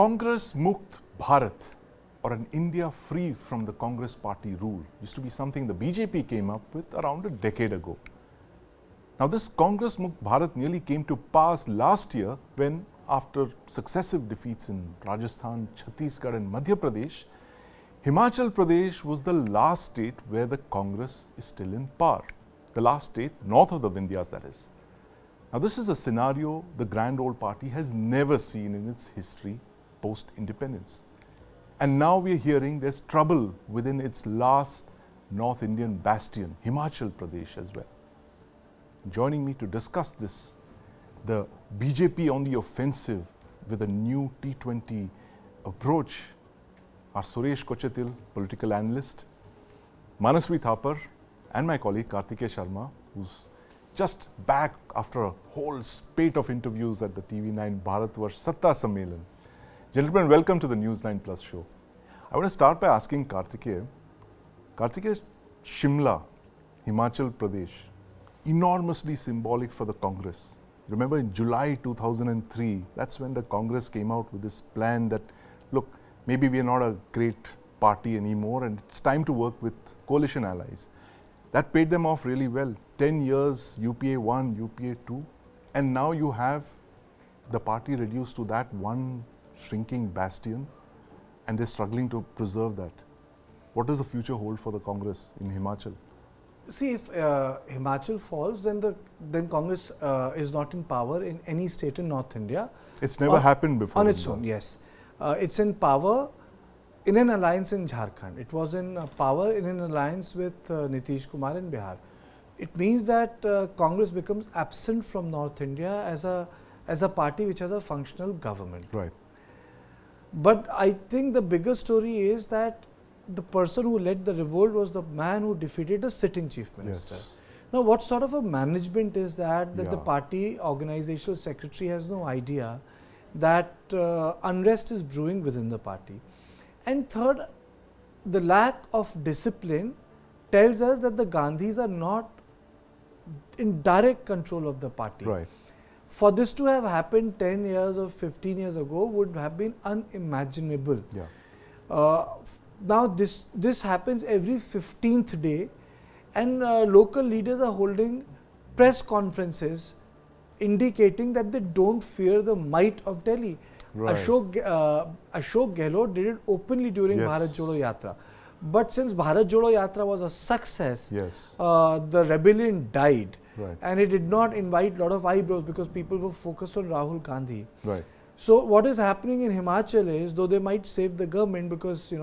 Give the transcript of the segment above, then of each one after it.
Congress Mukt Bharat, or an India free from the Congress party rule, used to be something the BJP came up with around a decade ago. Now this Congress Mukt Bharat nearly came to pass last year when, after successive defeats in Rajasthan, Chhattisgarh and Madhya Pradesh, Himachal Pradesh was the last state where the Congress is still in power. The last state, north of the Vindhyas, that is. Now this is a scenario the grand old party has never seen in its history post-independence. And now we are hearing there's trouble within its last North Indian bastion, Himachal Pradesh as well. Joining me to discuss this, the BJP on the offensive with a new T20 approach, are Suresh Kochetil, political analyst, Manasvi Thapar, and my colleague Kartikeya Sharma, who's just back after a whole spate of interviews at the TV9 Bharatvarsh Satta Sammelan. Gentlemen, welcome to the News9 Plus Show. I want to start by asking Kartikeya, Shimla, Himachal Pradesh, enormously symbolic for the Congress. Remember in July 2003, that's when the Congress came out with this plan that, look, maybe we are not a great party anymore and it's time to work with coalition allies. That paid them off really well. 10 years, UPA 1, UPA 2, and now you have the party reduced to that one shrinking bastion and they're struggling to preserve that. What does the future hold for the Congress in Himachal? See, if Himachal falls, then Congress is not in power in any state in North India. It's never happened before. On its own, yes. It's in power in an alliance in Jharkhand. It was in power in an alliance with Nitish Kumar in Bihar. It means that Congress becomes absent from North India as a party which has a functional government. Right. But I think the bigger story is that the person who led the revolt was the man who defeated the sitting chief minister. Yes. Now, what sort of a management is that Yeah. the party organizational secretary has no idea that unrest is brewing within the party. And third, the lack of discipline tells us that the Gandhis are not in direct control of the party. Right. For this to have happened 10 years or 15 years ago would have been unimaginable. Yeah. Now this happens every 15th day, and local leaders are holding press conferences indicating that they don't fear the might of Delhi. Right. Ashok Gehlot did it openly during Yes. Bharat Jodo Yatra. But since Bharat Jodo Yatra was a success, Yes. the rebellion died. Right. And it did not invite a lot of eyebrows because people were focused on Rahul Gandhi. Right. So what is happening in Himachal is, though they might save the government because,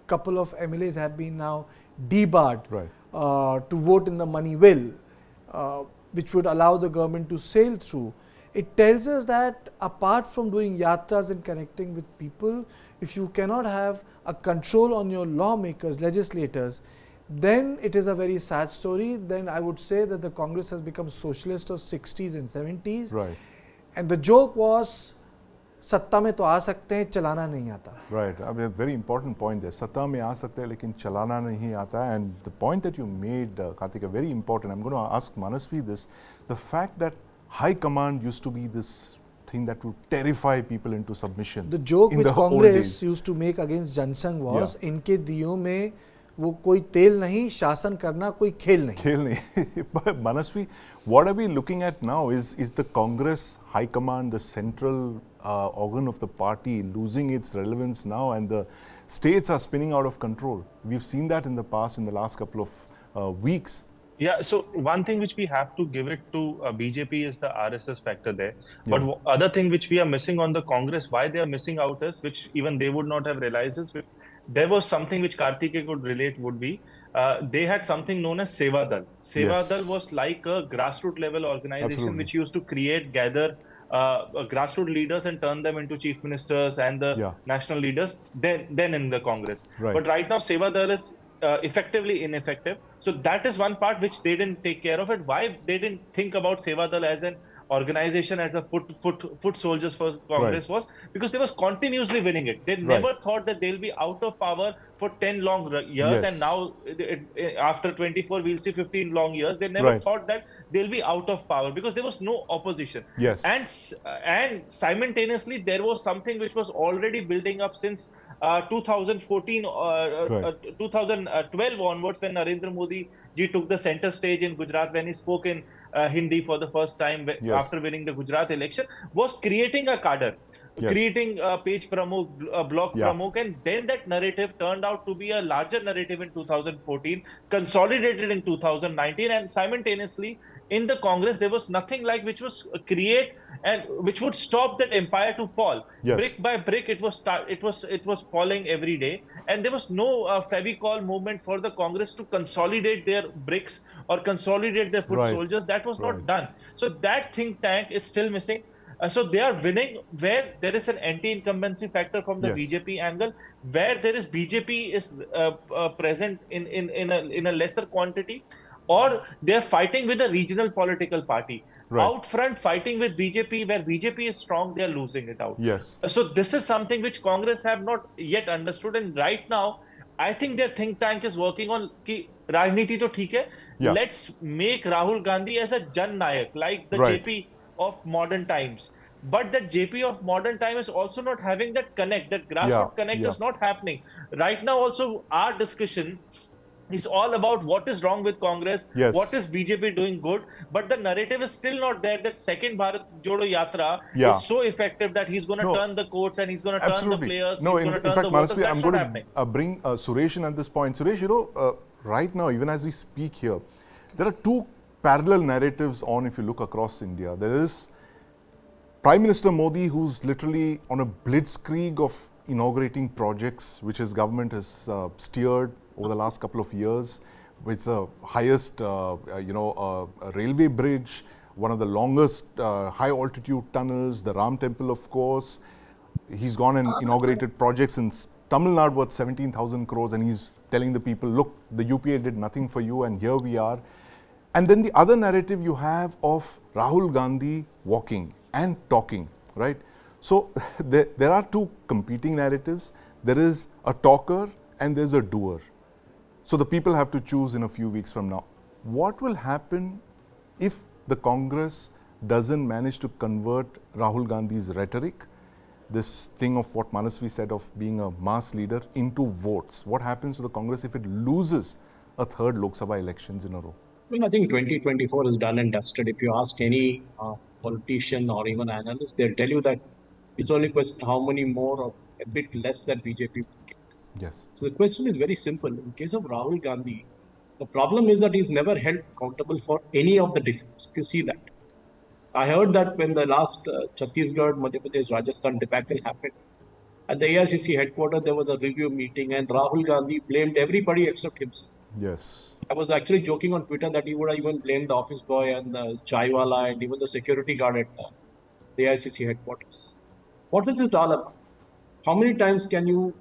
couple of MLAs have been now debarred Right. to vote in the money will, which would allow the government to sail through. It tells us that apart from doing yatras and connecting with people, if you cannot have a control on your lawmakers, legislators, then it is a very sad story. Then I would say that the Congress has become socialist of 60s and 70s. Right. And the joke was, सत्ता में तो आ सकते हैं, चलाना नहीं आता. Right. I mean, a very important point there. सत्ता में आ सकते हैं लेकिन चलाना नहीं आता. And the point that you made, Kartikeya, very important. I'm going to ask Manasvi this. The fact that high command used to be this thing that would terrify people into submission. The joke in which the old Congress days. used to make against Jansangh was, इनके दियों में वो कोई तेल नहीं, शासन करना कोई खेल नहीं. खेल नहीं. But Manasvi, what are we looking at now? Is the Congress high command, the central organ of the party, losing its relevance now, and the states are spinning out of control? We've seen that in the past, in the last couple of weeks. Yeah, so one thing which we have to give it to BJP is the RSS factor there. But other thing which we are missing on the Congress, why they are missing out is, which even they would not have realized is, there was something which Kartikeya could relate would be, they had something known as Seva Dal. Seva Dal was like a grassroots level organization which used to gather grassroots leaders and turn them into chief ministers and the national leaders then in the Congress. Right. But right now Seva Dal is effectively ineffective. So that is one part which they didn't take care of it. Why they didn't think about Seva Dal as an organization as a foot soldiers for Congress was because they was continuously winning it. They never thought that they'll be out of power for 10 long years, and now after 24 we'll see 15 long years. They never thought that they'll be out of power because there was no opposition. And simultaneously there was something which was already building up since 2014, 2012 onwards, when Narendra Modi ji took the center stage in Gujarat, when he spoke in Hindi for the first time after winning the Gujarat election, was creating a cadre, creating a page pramukh, a block pramukh, and then that narrative turned out to be a larger narrative in 2014, consolidated in 2019, and simultaneously in the Congress there was nothing like which was create and which would stop that empire to fall. Brick by brick, it was falling every day, and there was no Fevicol movement for the Congress to consolidate their bricks or consolidate their foot soldiers. That was not done. So that think tank is still missing. So they are winning where there is an anti-incumbency factor from the BJP angle, where there is BJP is present in a lesser quantity, or they're fighting with a regional political party. Out front fighting with BJP, where BJP is strong, they're losing it out. So this is something which Congress have not yet understood, and right now I think their think tank is working on ki Rajniti to theek hai. Let's make Rahul Gandhi as a Jan Nayak, like the JP of modern times. But that JP of modern time is also not having that connect, that grassroots connect is not happening. Right now also our discussion is all about what is wrong with Congress, what is BJP doing good, but the narrative is still not there that second Bharat Jodo Yatra is so effective that he's going to turn the courts and he's going to turn the players, he's going to turn the voters. I'm going to bring Suresh in at this point. Suresh, right now, even as we speak here, there are two parallel narratives on if you look across India. There is Prime Minister Modi, who's literally on a blitzkrieg of inaugurating projects which his government has steered over the last couple of years, with the highest, railway bridge, one of the longest high-altitude tunnels, the Ram Temple, of course. He's gone and inaugurated projects in Tamil Nadu worth 17,000 crores, and he's telling the people, look, the UPA did nothing for you, and here we are. And then the other narrative you have of Rahul Gandhi walking and talking, right? So there are two competing narratives. There is a talker and there's a doer. So the people have to choose in a few weeks from now. What will happen if the Congress doesn't manage to convert Rahul Gandhi's rhetoric, this thing of what Manasvi said of being a mass leader, into votes? What happens to the Congress if it loses a third Lok Sabha elections in a row? Well, I think 2024 is done and dusted. If you ask any politician or even analyst, they'll tell you that it's only a question how many more or a bit less that BJP will get. So the question is very simple. In case of Rahul Gandhi, the problem is that he's never held accountable for any of the defects. You see that. I heard that when the last Chhattisgarh, Madhya Pradesh, Rajasthan debacle happened, at the AICC headquarters, there was a review meeting and Rahul Gandhi blamed everybody except himself. I was actually joking on Twitter that he would have even blamed the office boy and the chaiwala and even the security guard at the AICC headquarters. What is it all about? How many times can you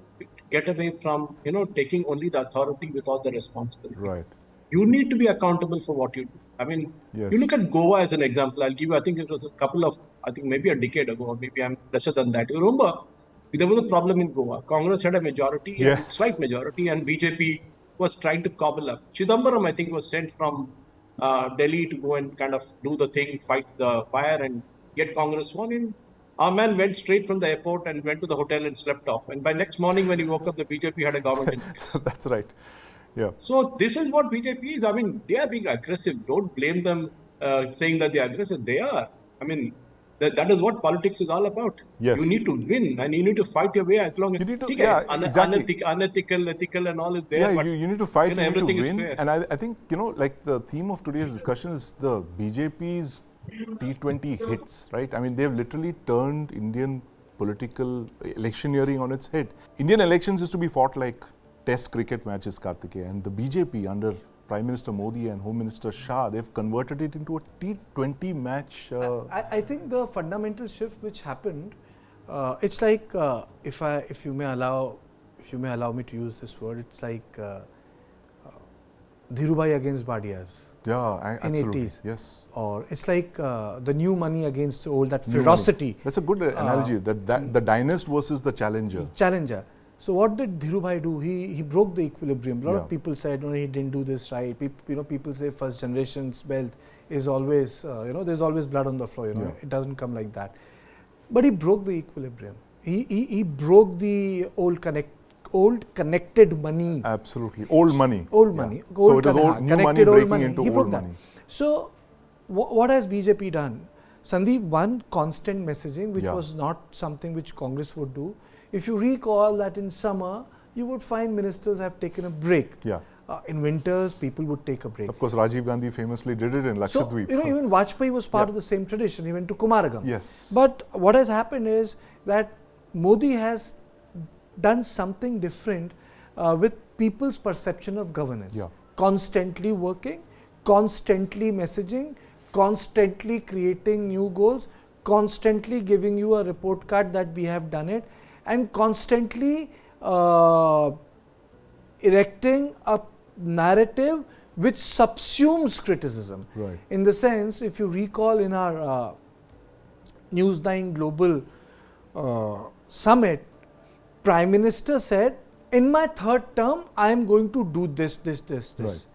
get away from, taking only the authority without the responsibility? You need to be accountable for what you do. I mean, you look at Goa as an example. I'll give you, I think it was maybe a decade ago, or maybe I'm lesser than that. You remember, there was a problem in Goa. Congress had a majority, slight majority, and BJP was trying to cobble up. Chidambaram, I think, was sent from Delhi to go and kind of do the thing, fight the fire and get Congress won in. Our man went straight from the airport and went to the hotel and slept off. And by next morning when he woke up, the BJP had a government in place. That's right. So this is what BJP is. I mean, they are being aggressive. Don't blame them saying that they are aggressive. They are. I mean, that is what politics is all about. You need to win and you need to fight your way as long as you need to, unethical, ethical and all is there. But you need to fight, you need to win. Is fair. And I think, like the theme of today's discussion is the BJP's T20 hits, right? I mean, they've literally turned Indian political electioneering on its head. Indian elections used to be fought like test cricket matches, Kartikeya, and the BJP under Prime Minister Modi and Home Minister Shah, they've converted it into a T20 match. I think the fundamental shift which happened, it's like if you may allow me to use this word, it's like Dhirubhai against Badias. absolutely. In 80s. Yes. Or it's like the new money against the old, that New ferocity. money. That's a good analogy. That the dynast versus the challenger. So what did Dhirubhai do? He broke the equilibrium. A lot Yeah. of people said, no, he didn't do this right. People say first generation's wealth is always, there's always blood on the floor. Yeah. It doesn't come like that. But he broke the equilibrium. He broke the old connected money. Absolutely. Old money. Old money. So it is new money breaking into he old broke money. That. So what has BJP done? Sandeep, one, constant messaging, which was not something which Congress would do. If you recall that in summer, you would find ministers have taken a break. Yeah. In winters, people would take a break. Of course, Rajiv Gandhi famously did it in Lakshadweep. So, even Vajpayee was part of the same tradition. He went to Kumaragam. Yes. But what has happened is that Modi has done something different with people's perception of governance. Yeah. Constantly working, constantly messaging, constantly creating new goals, constantly giving you a report card that we have done it, and constantly erecting a narrative which subsumes criticism. Right. In the sense, if you recall in our News9 Global Summit, Prime Minister said, in my third term, I am going to do this. Right.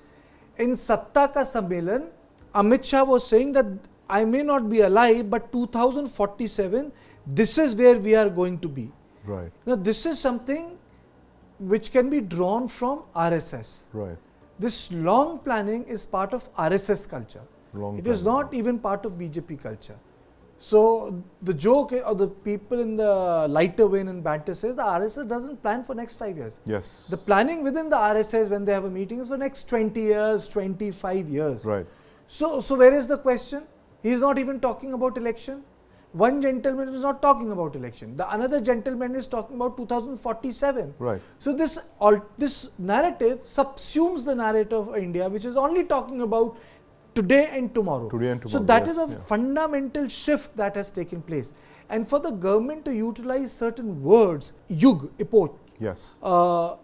In Satta Ka Sammelan, Amit Shah was saying that I may not be alive, but 2047, this is where we are going to be. Right. Now, this is something which can be drawn from RSS. Right. This long planning is part of RSS culture. It is not even part of BJP culture. So, the joke or the people in the lighter vein and banter says the RSS doesn't plan for next 5 years. Yes. The planning within the RSS when they have a meeting is for next 20 years, 25 years. Right. So where is the question? He is not even talking about election. One gentleman is not talking about election. The another gentleman is talking about 2047. Right. So this narrative subsumes the narrative of India, which is only talking about today and tomorrow. So that is a fundamental shift that has taken place. And for the government to utilize certain words, Yug, epoch, Kal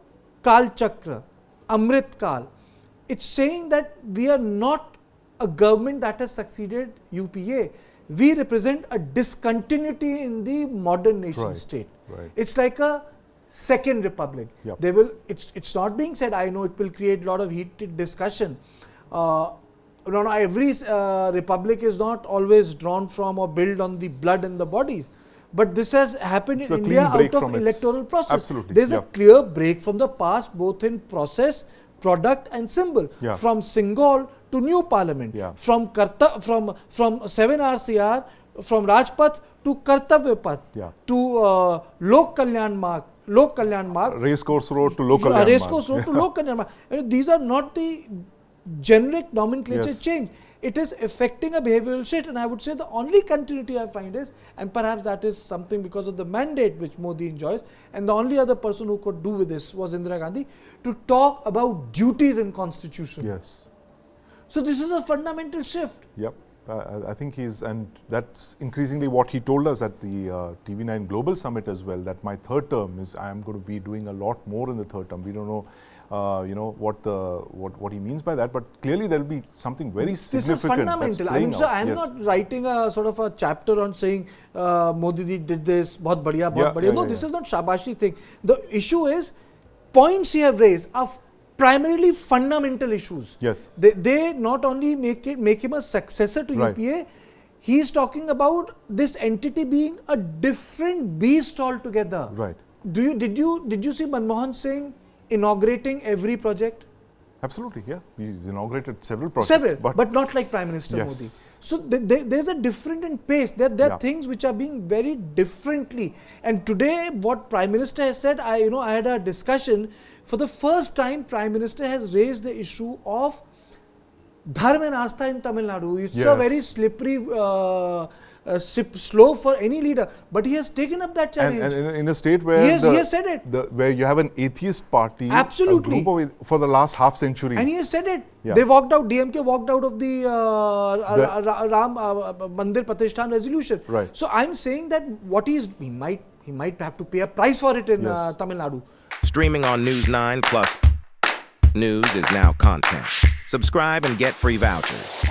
Chakra, Amrit Kal, it's saying that we are not a government that has succeeded UPA. We represent a discontinuity in the modern nation state. Right. It's like a second republic. Yep. They will. It's not being said. I know it will create a lot of heated discussion. Every republic is not always drawn from or built on the blood and the bodies. But this has happened in India out of electoral process. Absolutely. There's a clear break from the past, both in process, product and symbol. From Singhal to new parliament, from 7 RCR, from Rajpath to Kartavya Path, to Lok Kalyan Marg, Racecourse Road to Lok Kalyan Marg. These are not the generic nomenclature change. It is affecting a behavioral shift, and I would say the only continuity I find is, and perhaps that is something because of the mandate which Modi enjoys, and the only other person who could do with this was Indira Gandhi, to talk about duties in constitution. Yes. So this is a fundamental shift. Yep. I think and that's increasingly what he told us at the TV9 Global Summit as well, that my third term is, I am going to be doing a lot more in the third term. We don't know what he means by that, but clearly there will be something very significant. This is fundamental. I am not writing a sort of a chapter on saying Modi did this, bahut badhiya. No, this is not shabashi thing. The issue is points he have raised are primarily fundamental issues. Yes. They not only make him a successor to UPA, he is talking about this entity being a different beast altogether. Right. Did you see Manmohan Singh inaugurating every project? Absolutely, yeah. He's inaugurated several projects. But not like Prime Minister Modi. So there's a different in pace. There are things which are being very differently. And today, what Prime Minister has said, I had a discussion. For the first time, Prime Minister has raised the issue of Dharma and Astha in Tamil Nadu. It's a very slippery slope for any leader, but he has taken up that challenge. And in a state where he has said it, where you have an atheist party, absolutely, a group for the last half century, and he has said it. They walked out. DMK walked out of the Ram Mandir Pratishthan resolution. Right. So I'm saying that he might have to pay a price for it in Tamil Nadu. Streaming on News9 Plus. News is now content. Subscribe and get free vouchers.